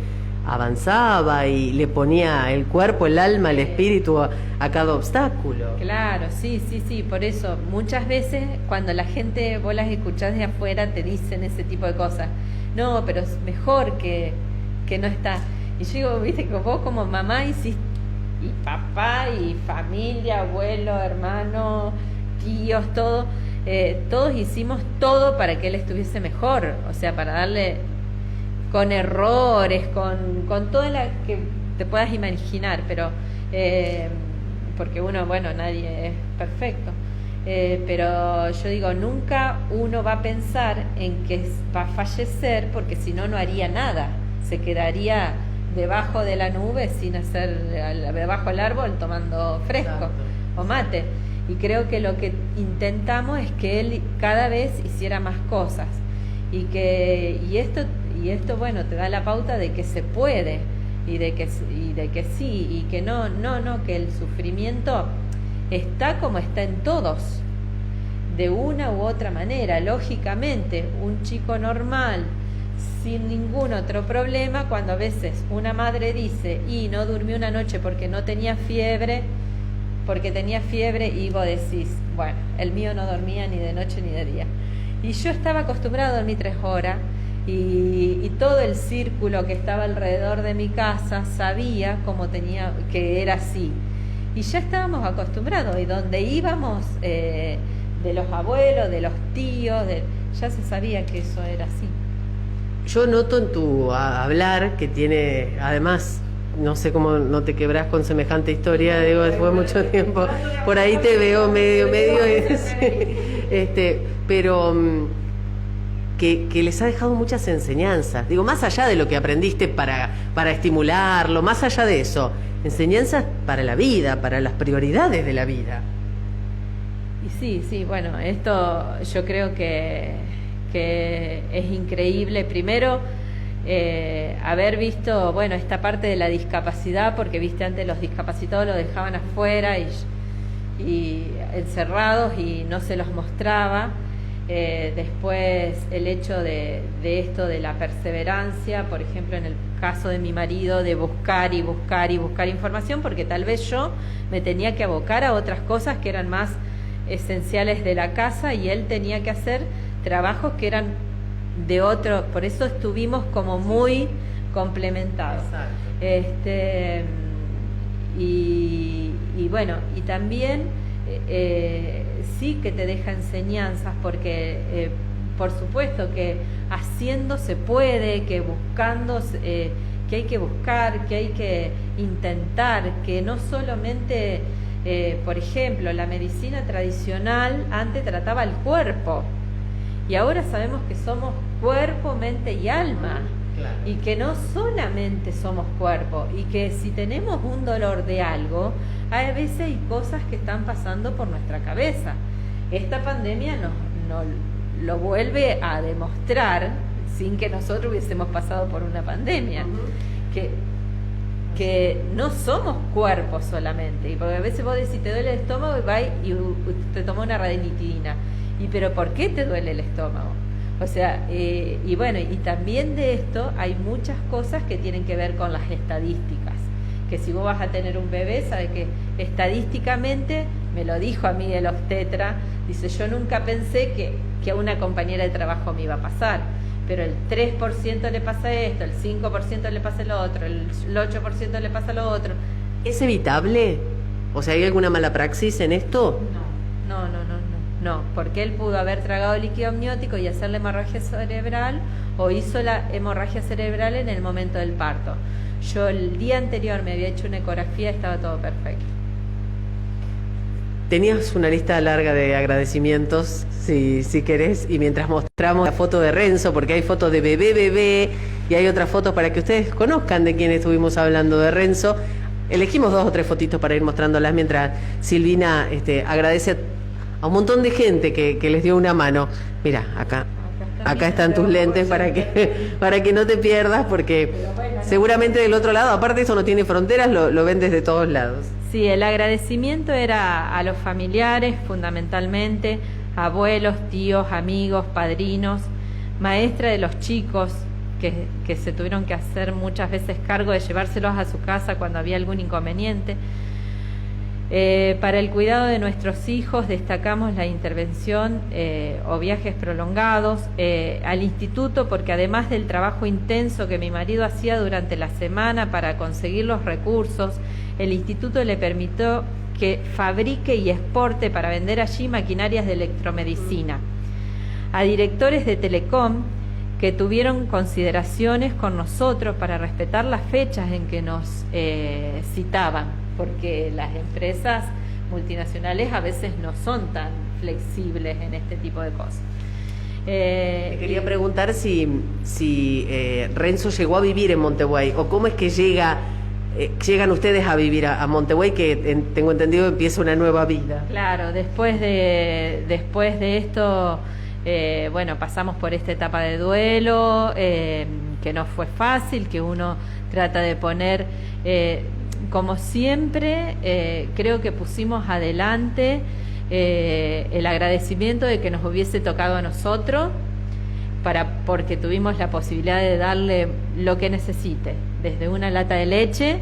avanzaba y le ponía el cuerpo, el alma, el espíritu a cada obstáculo. Claro, sí, por eso muchas veces cuando la gente, vos las escuchás de afuera, te dicen ese tipo de cosas. No, pero es mejor que no está. Y yo digo, viste, que vos como mamá hiciste, y papá, y familia, abuelo, hermano, tíos, todo, todos hicimos todo para que él estuviese mejor, o sea, para darle, con errores, con toda la que te puedas imaginar, pero porque uno, bueno, nadie es perfecto, pero yo digo, nunca uno va a pensar en que va a fallecer, porque si no, no haría nada, se quedaría debajo de la nube sin hacer, debajo del árbol tomando fresco. Exacto. O mate. Y creo que lo que intentamos es que él cada vez hiciera más cosas y esto bueno, te da la pauta de que se puede y de que sí, y que no, que el sufrimiento está como está en todos, de una u otra manera. Lógicamente, un chico normal, sin ningún otro problema, cuando a veces una madre dice, y no durmió una noche porque tenía fiebre, y vos decís, bueno, el mío no dormía ni de noche ni de día. Y yo estaba acostumbrada a dormir 3 horas, y todo el círculo que estaba alrededor de mi casa sabía que era así. Y ya estábamos acostumbrados, y donde íbamos, de los abuelos, de los tíos, ya se sabía que eso era así. Yo noto en tu hablar que tiene, además, no sé cómo no te quebrás con semejante historia, digo, después de mucho tiempo, por ahí te veo medio, pero que les ha dejado muchas enseñanzas, digo, más allá de lo que aprendiste para estimularlo, más allá de eso, enseñanzas para la vida, para las prioridades de la vida. Y sí, bueno, esto yo creo que es increíble. Primero, haber visto, bueno, esta parte de la discapacidad, porque viste, antes los discapacitados los dejaban afuera y encerrados y no se los mostraba. Después el hecho de esto de la perseverancia, por ejemplo en el caso de mi marido, de buscar información, porque tal vez yo me tenía que abocar a otras cosas que eran más esenciales de la casa y él tenía que hacer trabajos que eran de otro, por eso estuvimos como muy complementados. Y bueno, y también sí que te deja enseñanzas, porque por supuesto que haciendo se puede, que buscando, que hay que buscar, que hay que intentar, que no solamente, por ejemplo, la medicina tradicional antes trataba el cuerpo, y ahora sabemos que somos cuerpo, mente y alma. Claro. Y que no solamente somos cuerpo, y que si tenemos un dolor de algo, a veces hay cosas que están pasando por nuestra cabeza. Esta pandemia nos lo vuelve a demostrar, sin que nosotros hubiésemos pasado por una pandemia, que no somos cuerpo solamente. Y porque a veces vos decís, te duele el estómago, y vas y te toma una ranitidina. ¿Pero por qué te duele el estómago? O sea, y bueno, y también de esto hay muchas cosas que tienen que ver con las estadísticas, que si vos vas a tener un bebé, sabes que estadísticamente, me lo dijo a mí el obstetra, dice, yo nunca pensé que a una compañera de trabajo me iba a pasar, pero el 3% le pasa esto, el 5% le pasa lo otro, el 8% le pasa lo otro. ¿Es evitable? O sea, ¿hay alguna mala praxis en esto? No, porque él pudo haber tragado líquido amniótico y hacer la hemorragia cerebral, o hizo la hemorragia cerebral en el momento del parto. Yo el día anterior me había hecho una ecografía, estaba todo perfecto. Tenías una lista larga de agradecimientos, si querés, y mientras mostramos la foto de Renzo, porque hay fotos de bebé, y hay otras fotos para que ustedes conozcan de quién estuvimos hablando, de Renzo. Elegimos 2 o 3 fotitos para ir mostrándolas mientras Silvina agradece a un montón de gente que les dio una mano. Mira, acá están tus lentes para que no te pierdas, porque seguramente del otro lado, aparte eso no tiene fronteras, lo ven desde todos lados. Sí, el agradecimiento era a los familiares, fundamentalmente, abuelos, tíos, amigos, padrinos, maestra de los chicos, que se tuvieron que hacer muchas veces cargo de llevárselos a su casa cuando había algún inconveniente. Para el cuidado de nuestros hijos destacamos la intervención o viajes prolongados al instituto, porque además del trabajo intenso que mi marido hacía durante la semana para conseguir los recursos, el instituto le permitió que fabrique y exporte para vender allí maquinarias de electromedicina. A directores de Telecom que tuvieron consideraciones con nosotros para respetar las fechas en que nos citaban, porque las empresas multinacionales a veces no son tan flexibles en este tipo de cosas. Te quería preguntar si Renzo llegó a vivir en Montevideo, o cómo es que llegan ustedes a vivir a Montevideo, que tengo entendido empieza una nueva vida. Claro, después de esto, bueno, pasamos por esta etapa de duelo, que no fue fácil, que uno trata de poner, como siempre, creo que pusimos adelante el agradecimiento de que nos hubiese tocado a nosotros, porque tuvimos la posibilidad de darle lo que necesite, desde una lata de leche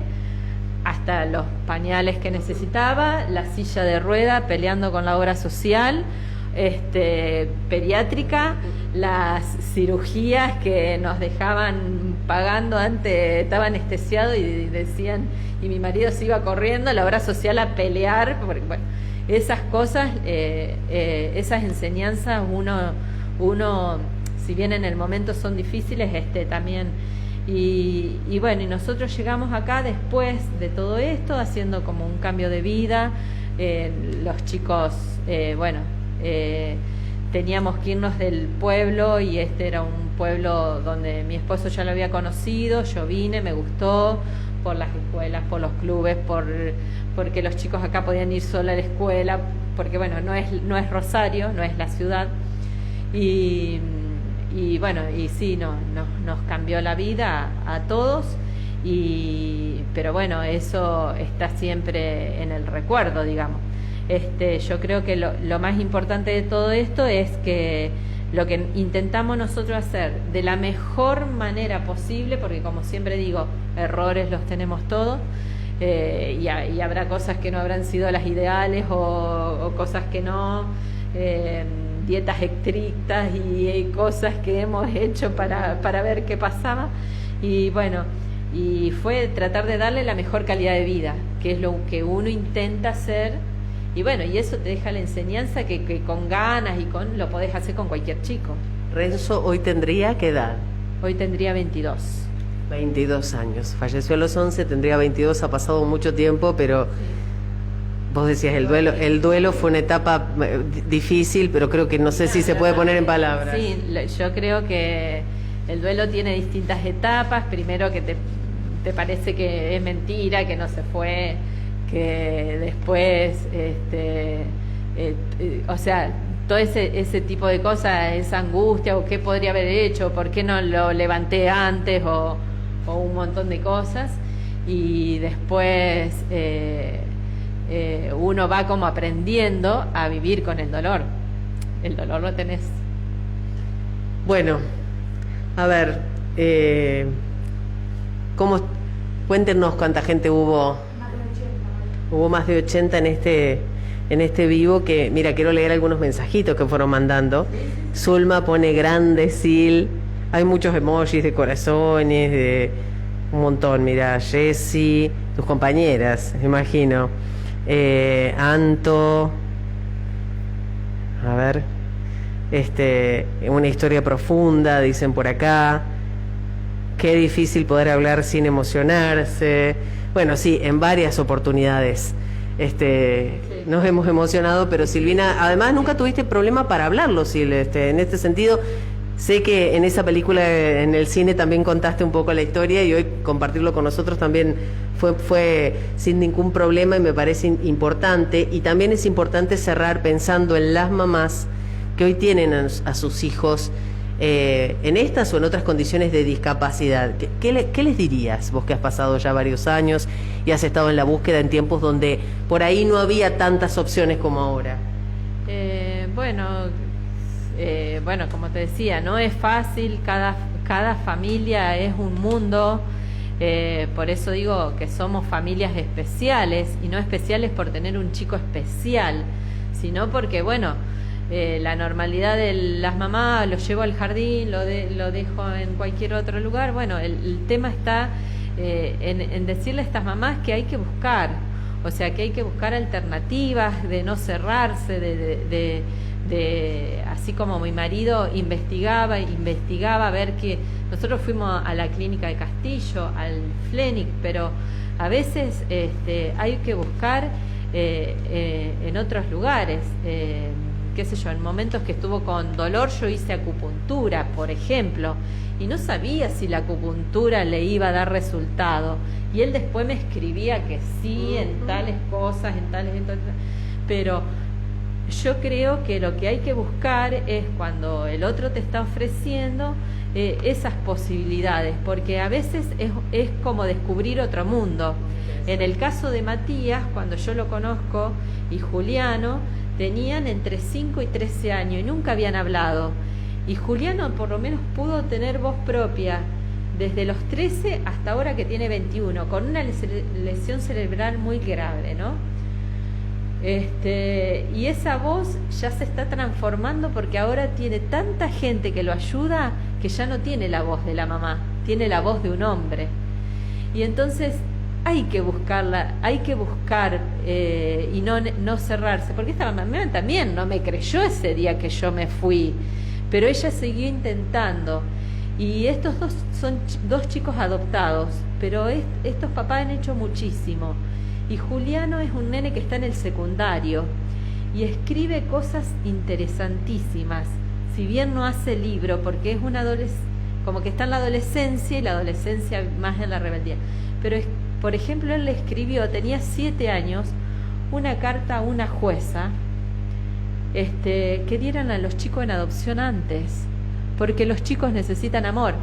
hasta los pañales que necesitaba, la silla de rueda peleando con la obra social, pediátrica, las cirugías que nos dejaban pagando antes, estaba anestesiado y decían, y mi marido se iba corriendo a la obra social a pelear, porque bueno, esas cosas, esas enseñanzas uno, si bien en el momento son difíciles, también, y bueno, y nosotros llegamos acá después de todo esto, haciendo como un cambio de vida, los chicos, bueno, teníamos que irnos del pueblo, y este era un pueblo donde mi esposo ya lo había conocido, yo vine, me gustó, por las escuelas, por los clubes, porque los chicos acá podían ir sola a la escuela, porque bueno, no es Rosario, no es la ciudad, y bueno, y sí, nos cambió la vida a todos, pero bueno, eso está siempre en el recuerdo, digamos. Yo creo que lo más importante de todo esto es que lo que intentamos nosotros hacer de la mejor manera posible, porque como siempre digo, errores los tenemos todos, y habrá cosas que no habrán sido las ideales o cosas que no, dietas estrictas y cosas que hemos hecho para ver qué pasaba, y bueno, y fue tratar de darle la mejor calidad de vida, que es lo que uno intenta hacer. Y bueno, y eso te deja la enseñanza que con ganas lo podés hacer con cualquier chico. Renzo, ¿hoy tendría qué edad? Hoy tendría 22. 22 años. Falleció a los 11, tendría 22, ha pasado mucho tiempo, pero sí. Vos decías, el duelo fue una etapa difícil, pero creo que no sé si se puede poner en palabras. Sí, yo creo que el duelo tiene distintas etapas. Primero que te parece que es mentira, que no se fue, que después, o sea, todo ese tipo de cosas, esa angustia, o qué podría haber hecho, por qué no lo levanté antes, o un montón de cosas, y después uno va como aprendiendo a vivir con el dolor. El dolor lo tenés. Bueno, a ver, cuéntenos cuánta gente hubo. Hubo más de 80 en este vivo, que, mira, quiero leer algunos mensajitos que fueron mandando. Zulma pone grande, Sil. Hay muchos emojis de corazones, de un montón. Mira, Jessy, tus compañeras, me imagino. Anto. A ver. Una historia profunda, dicen por acá. Qué difícil poder hablar sin emocionarse. Bueno, sí, en varias oportunidades nos hemos emocionado, pero Silvina, además nunca tuviste problema para hablarlo, Sil, en este sentido, Sé que en esa película, en el cine, también contaste un poco la historia y hoy compartirlo con nosotros también fue sin ningún problema y me parece importante. Y también es importante cerrar pensando en las mamás que hoy tienen a sus hijos en estas o en otras condiciones de discapacidad. ¿Qué les dirías, vos que has pasado ya varios años y has estado en la búsqueda en tiempos donde por ahí no había tantas opciones como ahora? Bueno, como te decía, no es fácil, cada familia es un mundo, por eso digo que somos familias especiales, y no especiales por tener un chico especial, sino porque, bueno, la normalidad de las mamás, lo llevo al jardín, lo dejo en cualquier otro lugar. Bueno, el tema está en decirle a estas mamás que hay que buscar, o sea, que hay que buscar alternativas, de no cerrarse, así como mi marido investigaba a ver que nosotros fuimos a la clínica de Castillo, al Flenic, pero a veces hay que buscar en otros lugares. Qué sé yo, en momentos que estuvo con dolor yo hice acupuntura, por ejemplo, y no sabía si la acupuntura le iba a dar resultado, y él después me escribía que sí, en tales cosas, en tales, pero yo creo que lo que hay que buscar es cuando el otro te está ofreciendo esas posibilidades, porque a veces es como descubrir otro mundo. En el caso de Matías, cuando yo lo conozco, y Juliano, tenían entre 5 y 13 años y nunca habían hablado. Y Juliano por lo menos pudo tener voz propia desde los 13 hasta ahora que tiene 21, con una lesión cerebral muy grave, ¿no? Y esa voz ya se está transformando porque ahora tiene tanta gente que lo ayuda que ya no tiene la voz de la mamá, tiene la voz de un hombre. Y entonces hay que buscarla, hay que buscar y no cerrarse, porque esta mamá también no me creyó ese día que yo me fui, pero ella siguió intentando. Y estos dos son dos chicos adoptados, pero estos papás han hecho muchísimo. Y Juliano es un nene que está en el secundario y escribe cosas interesantísimas, si bien no hace libro, porque es un como que está en la adolescencia, y la adolescencia más en la rebeldía. Pero por ejemplo, él le escribió, tenía 7 años, una carta a una jueza que dieran a los chicos en adopción antes, porque los chicos necesitan amor.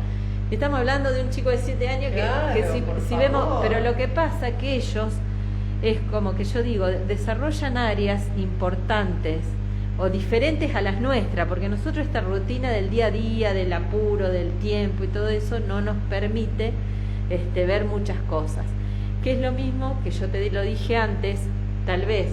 Estamos hablando de un chico de 7 años que si vemos, pero lo que pasa que ellos, es como que yo digo, desarrollan áreas importantes o diferentes a las nuestras, porque nosotros esta rutina del día a día, del apuro, del tiempo y todo eso no nos permite ver muchas cosas. Que es lo mismo que yo te lo dije antes, tal vez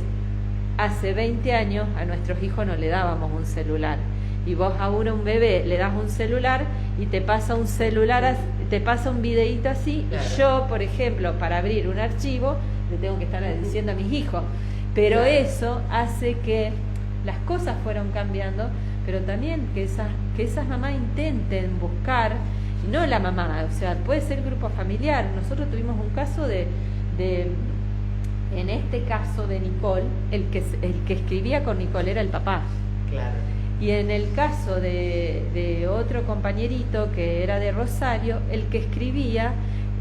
hace 20 años a nuestros hijos no le dábamos un celular, y vos a un bebé le das un celular y te pasa un celular, te pasa un videíto así, claro. Y yo, por ejemplo, para abrir un archivo le tengo que estar diciendo a mis hijos, pero claro, eso hace que las cosas fueron cambiando, pero también que esas mamás intenten buscar, y no la mamá, o sea, puede ser grupo familiar. Nosotros tuvimos un caso en este caso de Nicole, el que escribía con Nicole era el papá. Claro. Y en el caso de otro compañerito que era de Rosario, el que escribía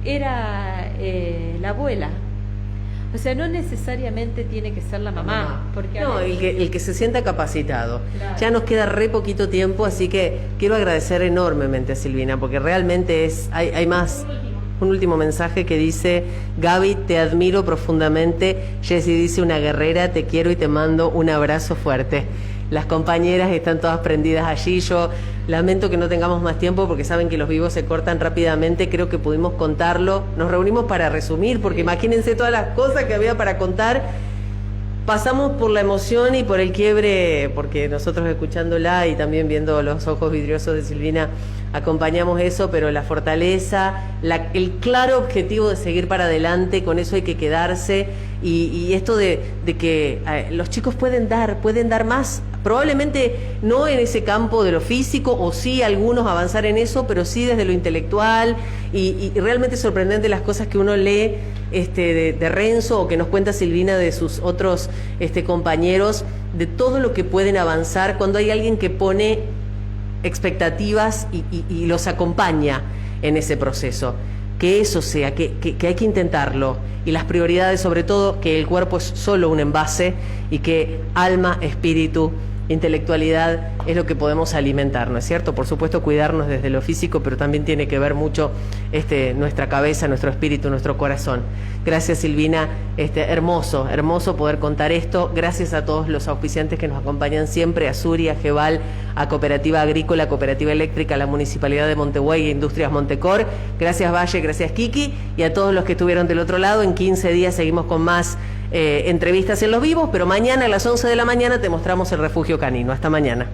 era la abuela. O sea, no necesariamente tiene que ser la mamá. Porque no, el que se sienta capacitado. Claro. Ya nos queda re poquito tiempo, así que quiero agradecer enormemente a Silvina, porque realmente hay más. Un último mensaje que dice: Gaby, te admiro profundamente. Jessy dice: una guerrera, te quiero y te mando un abrazo fuerte. Las compañeras están todas prendidas allí. Yo lamento que no tengamos más tiempo porque saben que los vivos se cortan rápidamente. Creo que pudimos contarlo. Nos reunimos para resumir, porque imagínense todas las cosas que había para contar. Pasamos por la emoción y por el quiebre, porque nosotros escuchándola y también viendo los ojos vidriosos de Silvina acompañamos eso, pero la fortaleza, el claro objetivo de seguir para adelante, con eso hay que quedarse, y esto de que los chicos pueden dar más, probablemente no en ese campo de lo físico, o sí algunos avanzar en eso, pero sí desde lo intelectual, y realmente sorprendente las cosas que uno lee de Renzo, o que nos cuenta Silvina de sus otros compañeros, de todo lo que pueden avanzar cuando hay alguien que pone expectativas y los acompaña en ese proceso. Que eso sea, que hay que intentarlo, y las prioridades, sobre todo, que el cuerpo es solo un envase y que alma, espíritu, intelectualidad es lo que podemos alimentar, ¿no es cierto? Por supuesto, cuidarnos desde lo físico, pero también tiene que ver mucho nuestra cabeza, nuestro espíritu, nuestro corazón. Gracias, Silvina. Hermoso, hermoso poder contar esto. Gracias a todos los auspiciantes que nos acompañan siempre, a Suri, a Gebal, a Cooperativa Agrícola, a Cooperativa Eléctrica, a la Municipalidad de Montehuey e Industrias Montecor. Gracias, Valle, gracias, Kiki, y a todos los que estuvieron del otro lado. En 15 días seguimos con más entrevistas en los vivos, pero mañana a las 11 de la mañana te mostramos el refugio canino. Hasta mañana.